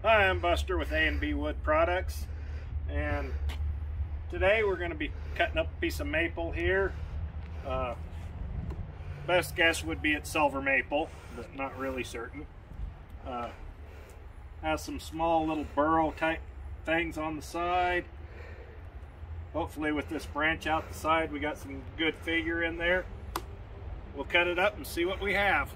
Hi, I'm Buster with A&B Wood Products, and today we're going to be cutting up a piece of maple here. Best guess would be it's silver maple, but not really certain. Has some small little burrow type things on the side. Hopefully with this branch out the side we got some good figure in there. We'll cut it up and see what we have.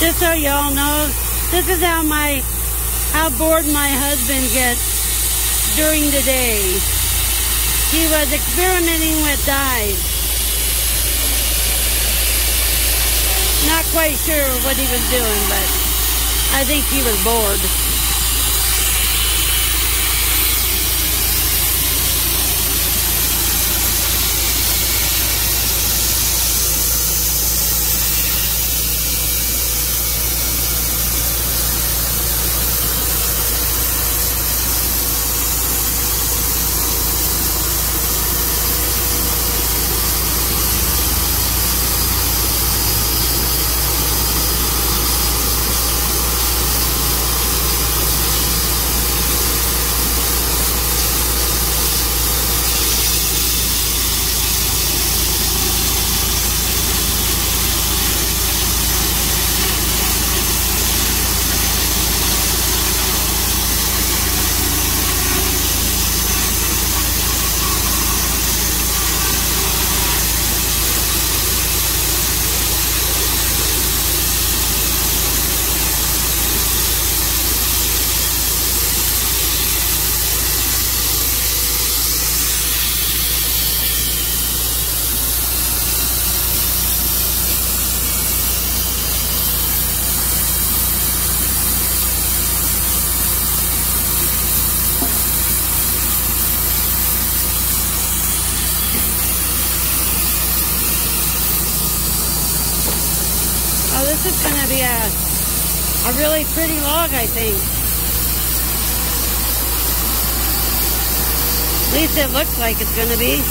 Just so y'all know, this is how bored my husband gets during the day. He was experimenting with dyes. Not quite sure what he was doing, but I think he was bored. Oh, this is going to be a really pretty log, I think. At least it looks like it's going to be.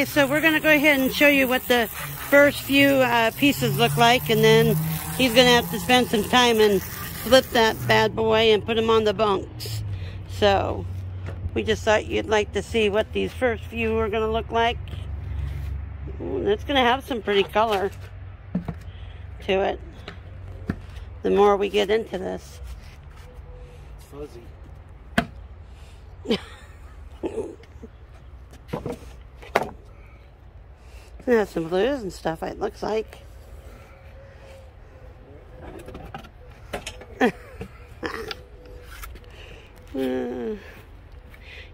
Okay, so we're going to go ahead and show you what the first few pieces look like, and then he's going to have to spend some time and flip that bad boy and put them on the bunks. So we just thought you'd like to see what these first few are going to look like. Ooh, it's going to have some pretty color to it the more we get into this. It's fuzzy. It has some blues and stuff, it looks like.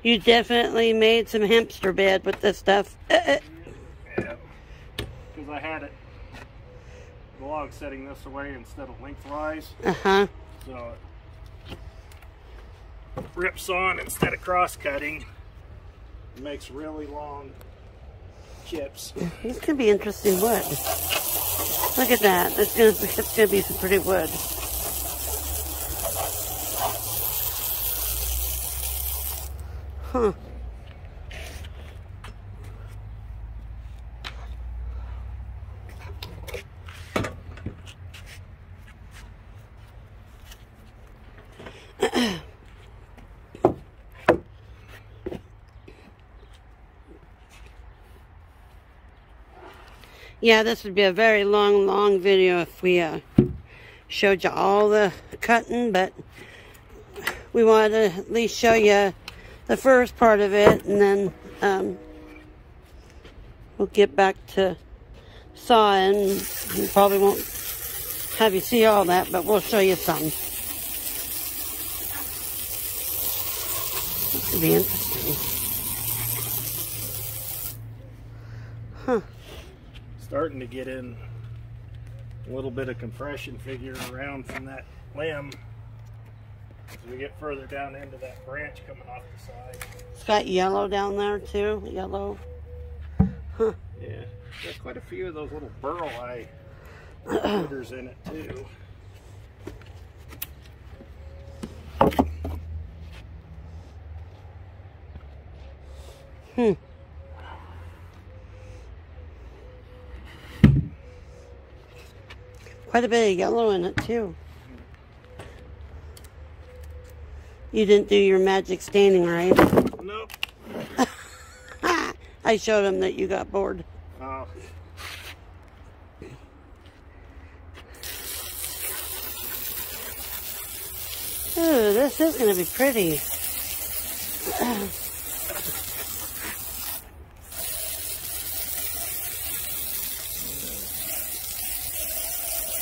You definitely made some hamster bed with this stuff. Yeah, because I had it the log setting this away instead of lengthwise. Uh-huh. So it rips on instead of cross-cutting. It makes really long chips. This could be interesting wood. Look at that. It's gonna be some pretty wood. Huh. Yeah, this would be a very long video if we showed you all the cutting, but we wanted to at least show you the first part of it, and then we'll get back to sawing. We probably won't have you see all that, but we'll show you some. This could be interesting. Huh. Starting to get in a little bit of compression figure around from that limb as we get further down into that branch coming off the side. It's got yellow down there too. Yellow. Huh. Yeah, got quite a few of those little burl eye critters in it too. Hmm. Quite a bit of yellow in it too. You didn't do your magic staining, right? Nope. I showed him that you got bored. Oh. Ooh, this is going to be pretty.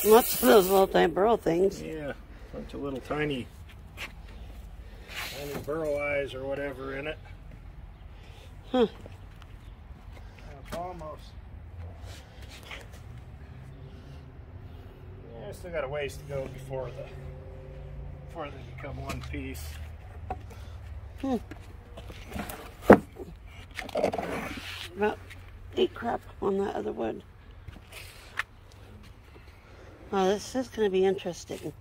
Lots of those little tiny burrow things. Yeah, bunch of little tiny burrow eyes or whatever in it. Huh. It's almost. Yeah, still got a ways to go before they become one piece. Hmm. About 8 crap on that other wood. Oh, this is going to be interesting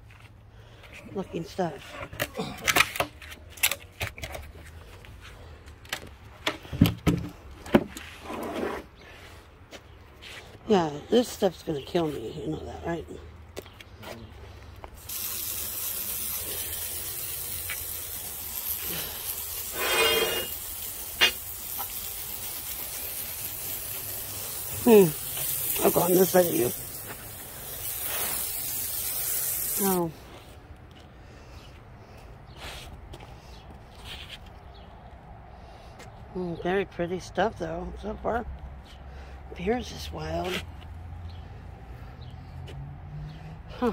looking stuff. Yeah, this stuff's going to kill me. You know that, right? I'll go on this side of you. Oh. Very pretty stuff, though, so far. Here's just wild. Huh.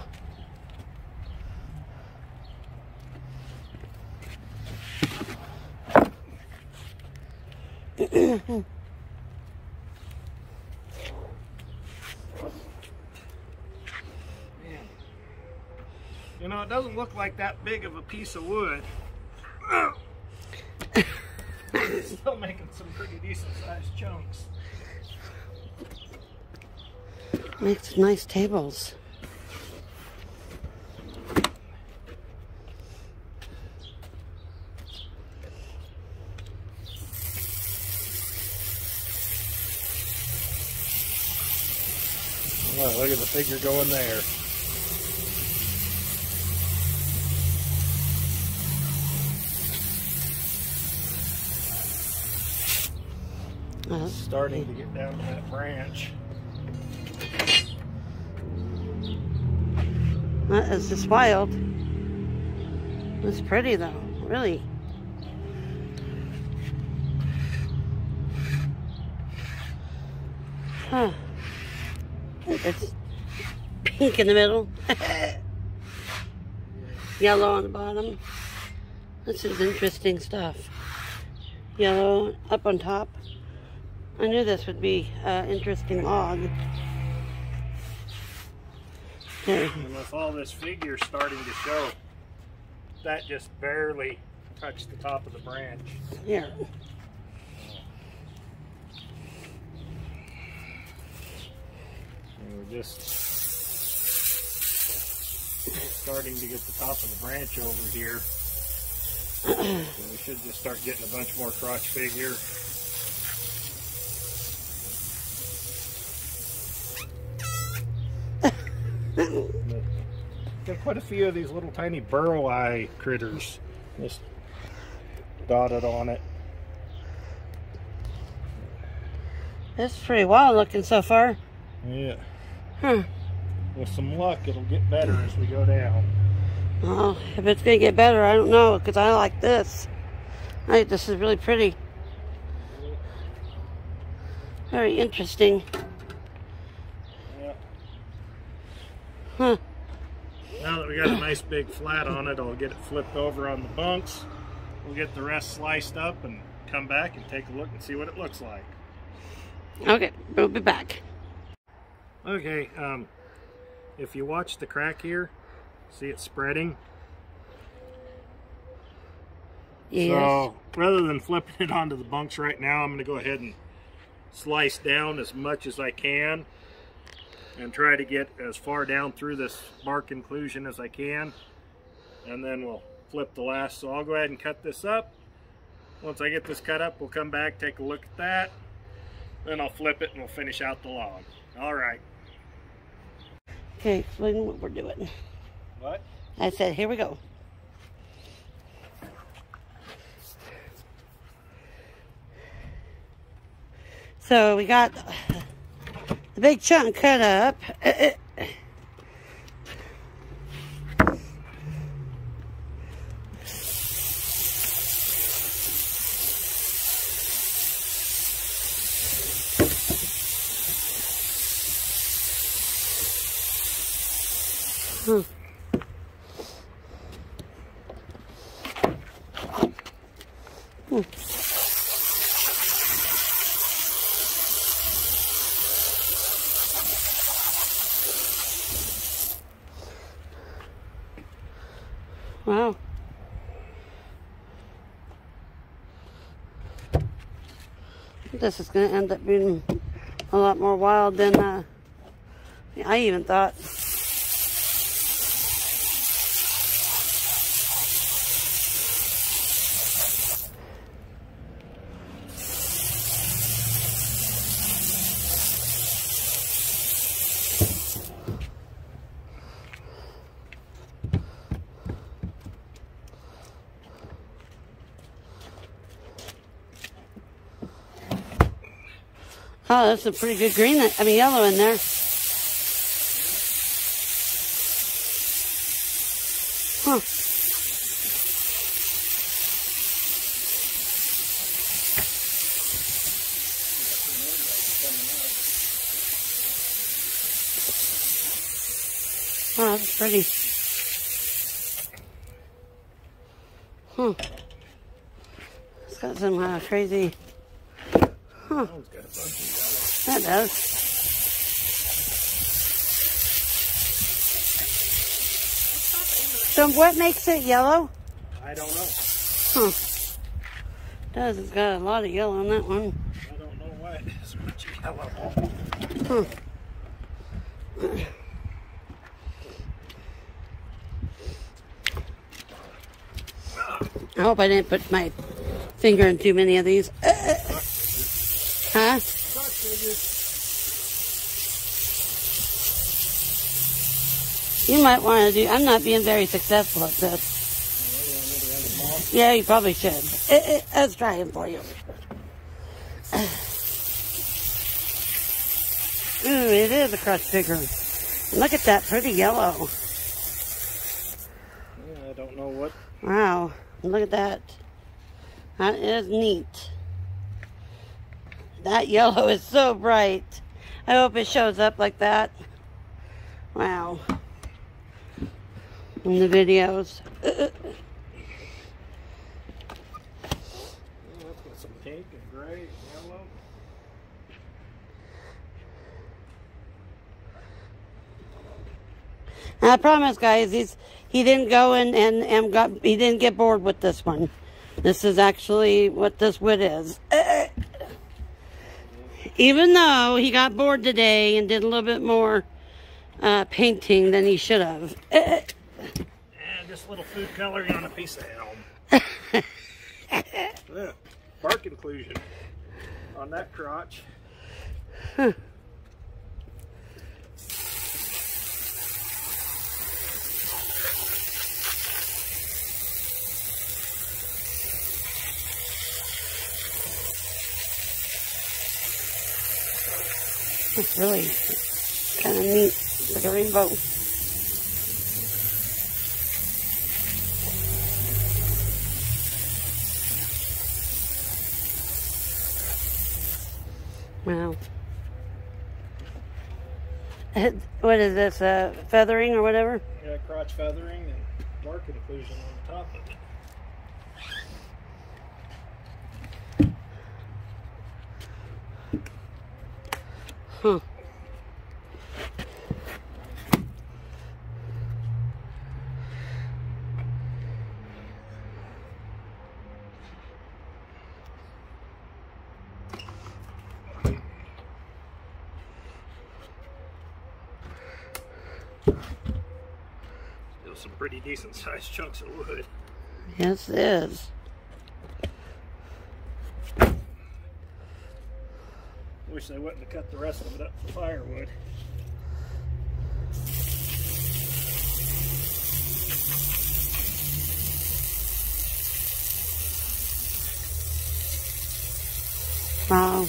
You know, it doesn't look like that big of a piece of wood. It's still making some pretty decent sized chunks. Makes nice tables. Oh, look at the figure going there. Starting to get down to that branch. That is just wild. It's pretty though, really. Huh. It's pink in the middle. Yellow on the bottom. This is interesting stuff. Yellow up on top. I knew this would be an interesting log. There. And with all this figure starting to show, that just barely touched the top of the branch. Here. And we're just starting to get the top of the branch over here. So we should just start getting a bunch more crotch figure. Got quite a few of these little tiny burrow eye critters just dotted on it. It's pretty wild looking so far. Yeah. Huh. With some luck, it'll get better as we go down. Well, if it's gonna get better, I don't know, because I like this. This is really pretty. Very interesting. Yeah. Huh. Now that we got a nice big flat on it, I'll get it flipped over on the bunks. We'll get the rest sliced up and come back and take a look and see what it looks like. Okay, we'll be back. Okay, if you watch the crack here, see it spreading? Yes. So rather than flipping it onto the bunks right now, I'm going to go ahead and slice down as much as I can and try to get as far down through this bark inclusion as I can, and then we'll flip the last. So I'll go ahead and cut this up. Once I get this cut up, we'll come back, take a look at that, then I'll flip it and we'll finish out the log. All right. Okay, explain what we're doing. What? I said, here we go. So we got the big chunk cut up. Wow. This is going to end up being a lot more wild than I even thought. Oh, that's a pretty good green, yellow in there. Huh. Oh, that's pretty. It's got some crazy. Huh. That does. So what makes it yellow? I don't know. Huh. It does. It's got a lot of yellow on that one. I don't know why it is much yellow. I hope I didn't put my finger in too many of these. Huh? You might want to do, I'm not being very successful at this. Yeah, you probably should. Let's try it for you. Ooh, it is a crushed figure. Look at that pretty yellow. Yeah, I don't know what. Wow, look at that. That is neat. That yellow is so bright. I hope it shows up like that. Wow. In the videos. Some pink and gray and yellow. I promise, guys, he didn't go he didn't get bored with this one. This is actually what this wood is. Even though he got bored today and did a little bit more painting than he should have. And just a little food coloring on a piece of elm. Yeah, bark inclusion on that crotch. Huh. That's really kind of neat, like a rainbow. Wow. What is this, feathering or whatever? Yeah, crotch feathering and bark inclusion on top of it. Huh. Still some pretty decent sized chunks of wood. Yes, it is. Wish they wouldn't have cut the rest of it up for firewood. Wow.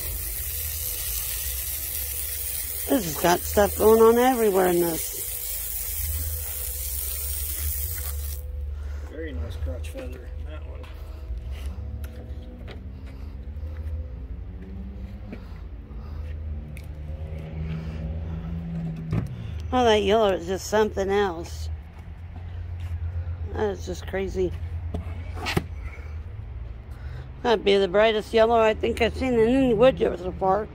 This has got stuff going on everywhere in this. Very nice crotch feather in that one. Oh, that yellow is just something else. That is just crazy. That'd be the brightest yellow I think I've seen in any wood yet so far.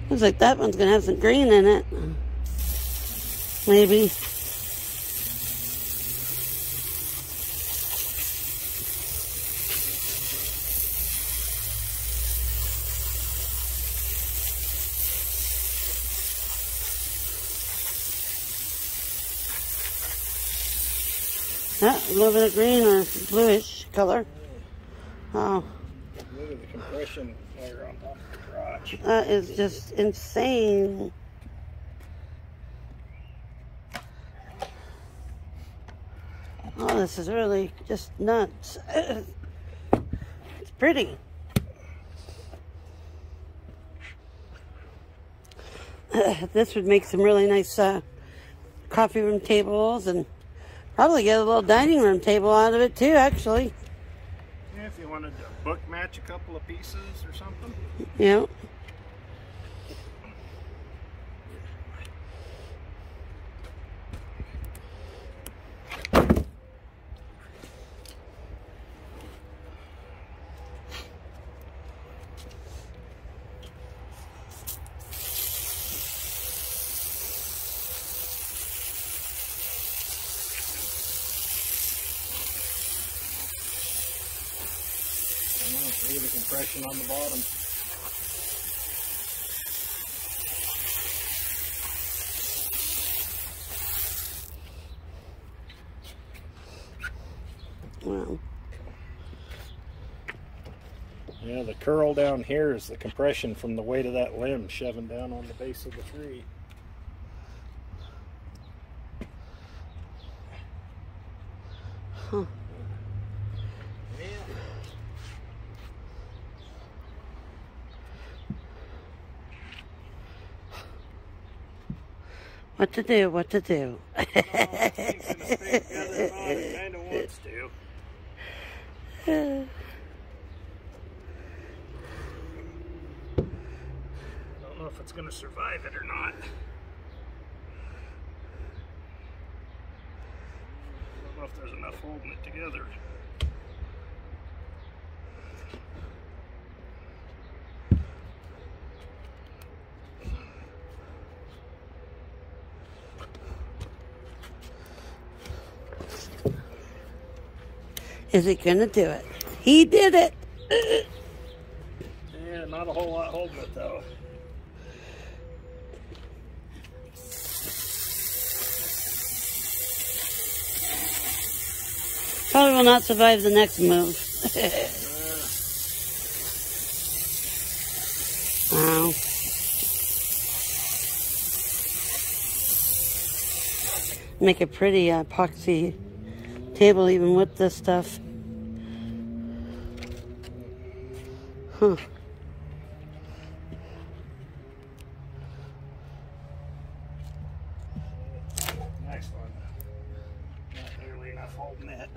Looks like that one's gonna have some green in it. Maybe. Yeah, a little bit of green or bluish color. Oh. Look at the compression layer on top of the crotch. That is just insane. Oh, this is really just nuts. It's pretty. This would make some really nice coffee room tables, and probably get a little dining room table out of it too, actually. Yeah, if you wanted to book match a couple of pieces or something. Yeah. Look at the compression on the bottom. Well. Yeah, the curl down here is the compression from the weight of that limb shoving down on the base of the tree. Huh. Yeah. What to do, what to do. Oh, this thing's gonna stay together, but it kind of wants to. Don't know if it's gonna survive it or not. Don't know if there's enough holding it together. Is he gonna do it? He did it! Yeah, not a whole lot holding it though. Probably will not survive the next move. Wow. Make a pretty epoxy table even with this stuff. Huh. Next one. Not nearly enough holding it.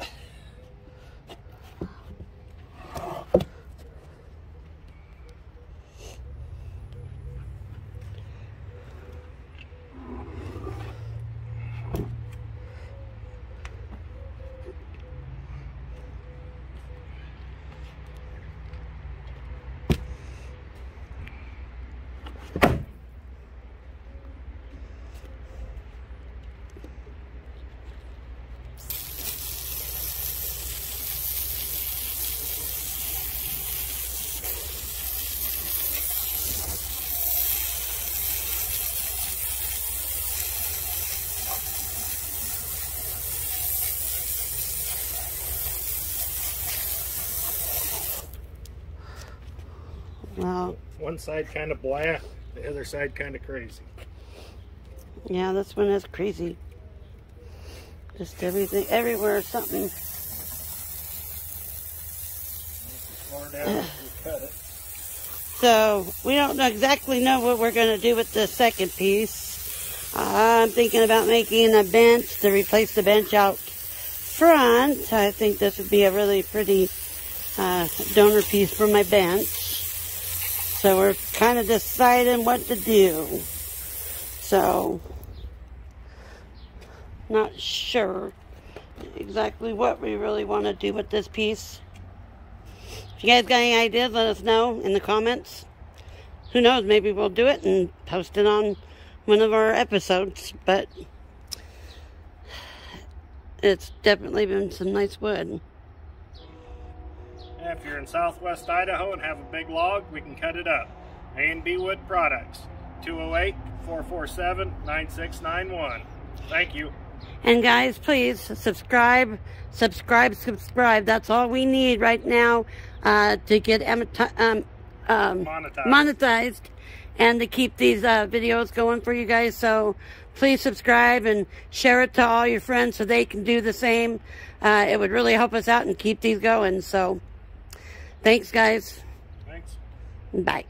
Wow. One side kind of blah, the other side kind of crazy. Yeah, this one is crazy. Just everything, everywhere, something. Far down, we cut it. So, we don't exactly know what we're going to do with the second piece. I'm thinking about making a bench to replace the bench out front. I think this would be a really pretty donor piece for my bench. So we're kind of deciding what to do. So, not sure exactly what we really want to do with this piece. If you guys got any ideas, let us know in the comments. Who knows, maybe we'll do it and post it on one of our episodes. But it's definitely been some nice wood. If you're in southwest Idaho and have a big log, we can cut it up. A&B Wood Products, 208-447-9691. Thank you. And guys, please subscribe. That's all we need right now to get monetized and to keep these videos going for you guys. So please subscribe and share it to all your friends so they can do the same. It would really help us out and keep these going. So thanks, guys. Thanks. Bye.